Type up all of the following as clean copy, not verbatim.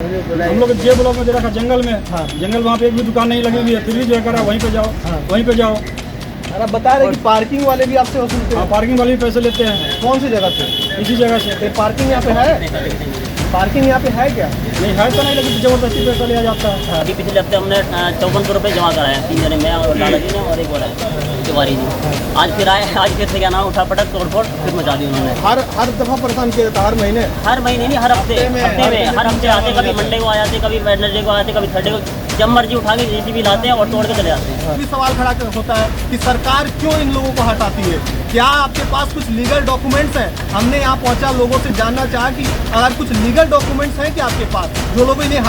हम लोग जे ब्लॉक में दे रखा जंगल में। हाँ। जंगल वहाँ पे एक भी दुकान नहीं लगी हुई है, फिर भी जो है करा वहीं पे जाओ। हाँ। वहीं पे जाओ। अरे आप बता रहे कि पार्किंग वाले भी आपसे वसूलते हैं? हाँ, पार्किंग वाले भी पैसे लेते हैं। कौन सी जगह से? इसी जगह से। पार्किंग यहाँ पे है? पार्किंग यहाँ पे है क्या? नहीं है तो नहीं, लेकिन जबरदस्ती पैसा लिया जाता है। अभी पिछले हफ्ते हमने 5400 रुपये जमा कराया, 3 जने, मैं और लाला जी ने और एक और है तिवारी जी। आज फिर आए, आज फिर से क्या नाम उठा पटक तोड़फोड़ फिर मचा दी उन्होंने। हर दफा परेशान किया जाता है? हर महीने नहीं, हर हफ्ते में हर हफ्ते आते, कभी मंडे को आ जाते, कभी वेडनेसडे को आते, कभी थर्सडे को, जब मर्जी उठा के जेसीबी लाते हैं और तोड़ के चले जाते हैं। भी सवाल खड़ा होता है कि सरकार क्यों इन लोगों को हटाती है? क्या आपके पास कुछ लीगल डॉक्यूमेंट्स हैं? हमने यहाँ पहुँचा, लोगों से जानना चाहा कि अगर कुछ लीगल डॉक्यूमेंट्स हैं कि आपके पास, जो लोग इन्हें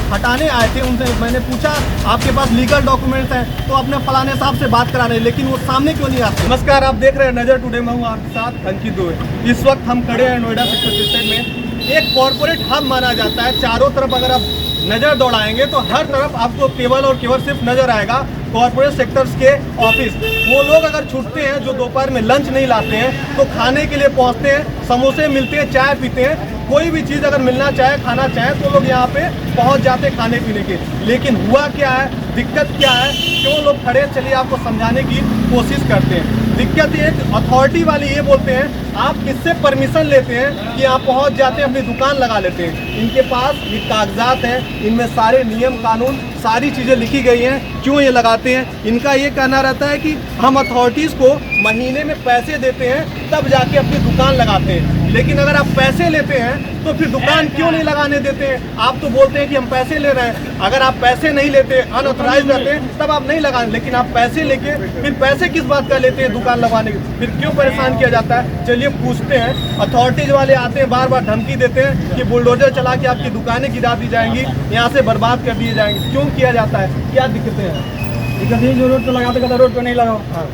हटाने आए थे उनसे मैंने पूछा आपके पास लीगल डॉक्यूमेंट्स हैं, तो अपने फलाने साहब से बात करा रहे, लेकिन वो सामने क्यों नहीं आते? नमस्कार, आप देख रहे हैं नजर टुडे, मैं हूँ आपके साथ अंकित दुबे। इस वक्त हम खड़े हैं नोएडा सेक्टर 63 में। एक कॉर्पोरेट हब माना जाता है। चारों तरफ अगर आप नज़र दौड़ाएंगे तो हर तरफ आपको केवल और केवल सिर्फ नज़र आएगा कॉर्पोरेट सेक्टर्स के ऑफिस। वो लोग अगर छूटते हैं जो दोपहर में लंच नहीं लाते हैं तो खाने के लिए पहुंचते हैं, समोसे मिलते हैं, चाय पीते हैं, कोई भी चीज़ अगर मिलना चाहे, खाना चाहे तो लोग यहाँ पे पहुंच जाते हैं खाने पीने के। लेकिन हुआ क्या है, दिक्कत क्या है, क्यों लोग खड़े, चलिए आपको समझाने की कोशिश करते हैं। दिक्कत ये अथॉरिटी वाले ये बोलते हैं आप किससे परमिशन लेते हैं कि आप पहुंच जाते हैं, अपनी दुकान लगा लेते हैं। इनके पास ये कागजात हैं, इनमें सारे नियम कानून सारी चीज़ें लिखी गई हैं, क्यों ये लगाते हैं। इनका ये कहना रहता है कि हम अथॉरिटीज़ को महीने में पैसे देते हैं तब जाके अपनी दुकान लगाते हैं। लेकिन अगर आप पैसे लेते हैं तो फिर दुकान क्यों नहीं लगाने देते हैं? आप तो बोलते हैं कि हम पैसे ले रहे हैं। अगर आप पैसे नहीं लेते, अनऑथराइज रहते हैं, तब आप नहीं लगाने, लेकिन आप पैसे लेके फिर पैसे किस बात का लेते हैं दुकान लगाने के? फिर क्यों परेशान किया जाता है? चलिए पूछते हैं। अथॉरिटीज वाले आते हैं, बार बार धमकी देते हैं कि बुलडोजर चला के आपकी दुकानें गिरा दी जाएंगी, यहाँ से बर्बाद कर दिए जाएंगे। क्यों किया जाता है? क्या दिक्कतें हैं? दिक्कत जो रोड पर लगाते कहते रोड पर नहीं लगाओ। हाँ,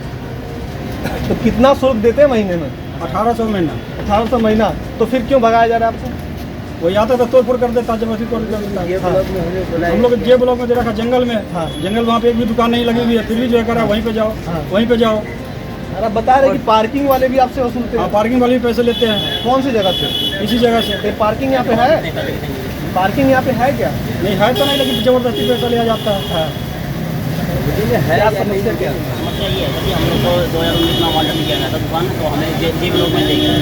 तो कितना शुल्क देते हैं महीने में? 1800 महीना। 1800 महीना। तो फिर क्यों भगाया जा रहा है आपको? वही आता था तोड़ फोड़ कर देता, जबरदस्ती तोड़ कर देता। हम लोग जे ब्लॉक में दे रखा जंगल में। हाँ। जंगल वहाँ पे एक भी दुकान नहीं लगी हुई है, फिर भी जो है करा वहीं पे जाओ। हाँ। वहीं पे जाओ। अरे आप बता रहे कि पार्किंग वाले भी आपसे वसूलते हैं? हाँ, पार्किंग वाले भी पैसे लेते हैं। कौन सी जगह से? इसी जगह से। पार्किंग यहाँ पे है? पार्किंग यहाँ पे है क्या? नहीं है तो नहीं, लेकिन जबरदस्ती पैसा लिया जाता है। क्या समस्या क्या? समस्या ये है कि हम लोग को 2019 में ऑर्डर किया गया था दुकान, तो हमें जे ब्लॉक में ले गया है।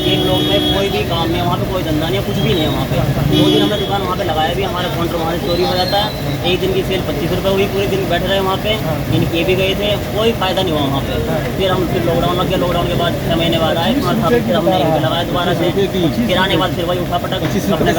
जे ब्लॉक में कोई भी काम नहीं है, वहाँ पे कोई धंधा नहीं है, कुछ भी नहीं है वहाँ पे। 2 दिन हमने दुकान वहाँ पे लगाया भी, हमारा काउंटर वहाँ से चोरी हो जाता है। एक दिन की सेल 25 रुपये हुई, पूरे दिन बैठ रहे वहाँ पे, ये भी गए थे, कोई फायदा नहीं हुआ वहाँ पे। फिर हम लॉकडाउन लग गया, लॉकडाउन के बाद 6 महीने बाद आए, फिर हमने लगाया दोबारा से, किराने के बाद फिर वही उठा पटक अपने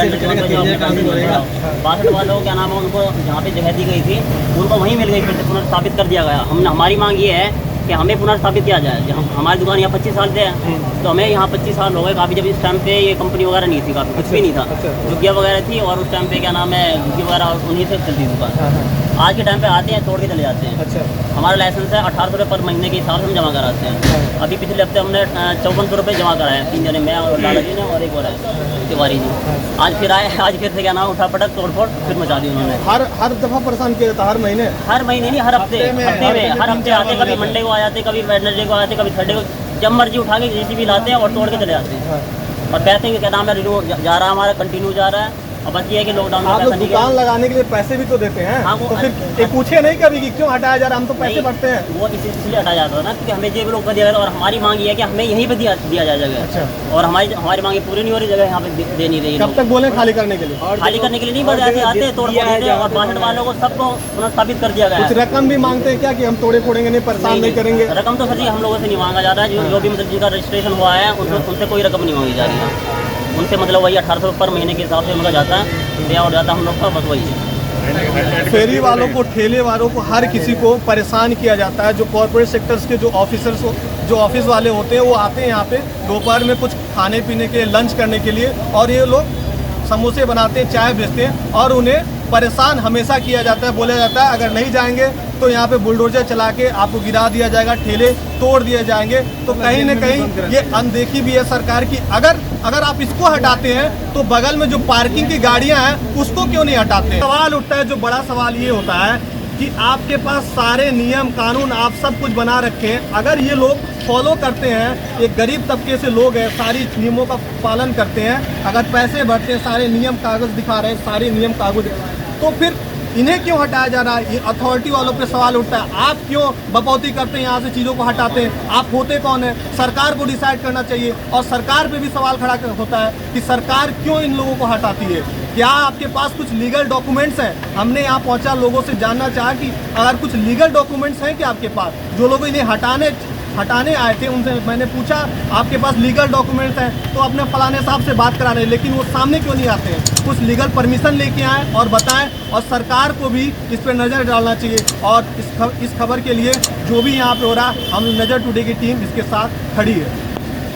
बासठ वालों क्या नाम है उनको जहाँ पे जगह दी गई थी उनको वहीं मिल गई, फिर से पुनर्स्थापित कर दिया गया। हमने हमारी मांग ये है कि हमें पुनर्स्थापित किया जाए। जब हमारी दुकान यहाँ 25 साल से है, तो हमें यहाँ 25 साल हो गए काफ़ी। जब इस टाइम पे ये कंपनी वगैरह नहीं थी, काफ़ी कुछ भी नहीं था, झुग्गियाँ वगैरह थी, और उस टाइम पे क्या नाम है झुग्गी वगैरह उन्हीं से चलती दुकान। आज के टाइम पे आते हैं, तोड़ के चले जाते हैं। अच्छा। हमारा लाइसेंस है 1800 रुपये पर महीने के हिसाब से हम जमा कराते हैं। अभी पिछले हफ्ते हमने 5400 रुपये जमा कराया, 3 जने, मैं और लाला जी ने और एक और है तिवारी जी। आज फिर आए, आज फिर से क्या नाम उठा पटक तोड़फोड़ फिर मचा दी उन्होंने। हर दफा परेशान किया जाता है? हर महीने नहीं, हर हफ्ते में हर हफ्ते आते, कभी मंडे को आ जाते, कभी वेडनेसडे को आते, कभी थर्सडे को, जब मर्जी उठा के जेसीबी लाते हैं और तोड़ के चले जाते हैं। और पैसे क्या नाम है रिन्यू जा रहा है, हमारा कंटिन्यू जा रहा है। और बस ये है कि लॉकडाउन में आप दुकान लगाने के लिए पैसे भी तो देते हैं। हाँ, तो फिर ये पूछे नहीं कभी कि क्यों हटाया जा रहा? हम तो पैसे भरते हैं। वो इसलिए हटाया जाता है ना, क्योंकि हमें जे ब्लॉक का दिया गया, और हमारी मांग ये है कि हमें यहीं पे दिया जाए जगह। अच्छा। और हमारी मांगे पूरी नहीं हो रही, जगह यहाँ पे दे नहीं रही। कब तक बोले खाली करने के लिए? खाली करने के लिए नहीं बताते, आते तोड़ फोड़ देते, और 62 वालों को सबको पुनर्स्थापित कर दिया गया। कुछ रकम भी मांगते हैं क्या कि हम तोड़े फोड़ेंगे नहीं, परेशान नहीं करेंगे? रकम तो सर जी हम लोगों से नहीं मांगा जा रहा है। जो भी मतलब जिनका रजिस्ट्रेशन हुआ है उनसे कोई रकम नहीं मांगी जा रही है। उनसे मतलब वही 1800 पर महीने के हिसाब से उनका जाता है, दिया और जाता हम लोग का, बस वही है। फेरी वालों को, ठेले वालों को, हर किसी को परेशान किया जाता है। जो कॉर्पोरेट सेक्टर्स के जो ऑफिसर्स, जो ऑफिस वाले होते हैं, वो आते हैं यहाँ पे दोपहर में कुछ खाने पीने के, लंच करने के लिए, और ये लोग समोसे बनाते हैं, चाय बेचते हैं, और उन्हें परेशान हमेशा किया जाता है। बोला जाता है अगर नहीं जाएंगे तो यहाँ पे बुलडोजर चला के आपको गिरा दिया जाएगा, ठेले तोड़ दिए जाएंगे। तो कहीं न कहीं ये अनदेखी भी है सरकार की। अगर आप इसको हटाते हैं तो बगल में जो पार्किंग की गाड़ियाँ हैं उसको क्यों नहीं हटाते? सवाल उठता है, जो बड़ा सवाल ये होता है कि आपके पास सारे नियम कानून आप सब कुछ बना रखे हैं, अगर ये लोग फॉलो करते हैं, एक गरीब तबके से लोग हैं, सारी नियमों का पालन करते हैं, अगर पैसे भरते हैं, सारे नियम कागज़ दिखा रहे हैं, सारे नियम कागज, तो फिर इन्हें क्यों हटाया जा रहा है? ये अथॉरिटी वालों पे सवाल उठता है। आप क्यों बपौती करते हैं, यहाँ से चीज़ों को हटाते हैं? आप होते कौन है? सरकार को डिसाइड करना चाहिए। और सरकार पे भी सवाल खड़ा होता है कि सरकार क्यों इन लोगों को हटाती है? क्या आपके पास कुछ लीगल डॉक्यूमेंट्स हैं? हमने यहाँ पहुँचा, लोगों से जानना चाहा कि अगर कुछ लीगल डॉक्यूमेंट्स हैं क्या आपके पास? जो लोग इन्हें हटाने आए थे उनसे मैंने पूछा आपके पास लीगल डॉक्यूमेंट्स हैं, तो अपने फलाने साहब से बात करा रहे हैं, लेकिन वो सामने क्यों नहीं आते हैं? कुछ लीगल परमिशन लेके आएँ और बताएं, और सरकार को भी इस पर नज़र डालना चाहिए। और इस खबर के लिए जो भी यहाँ पे हो रहा है, हम नज़र टुडे की टीम इसके साथ खड़ी है।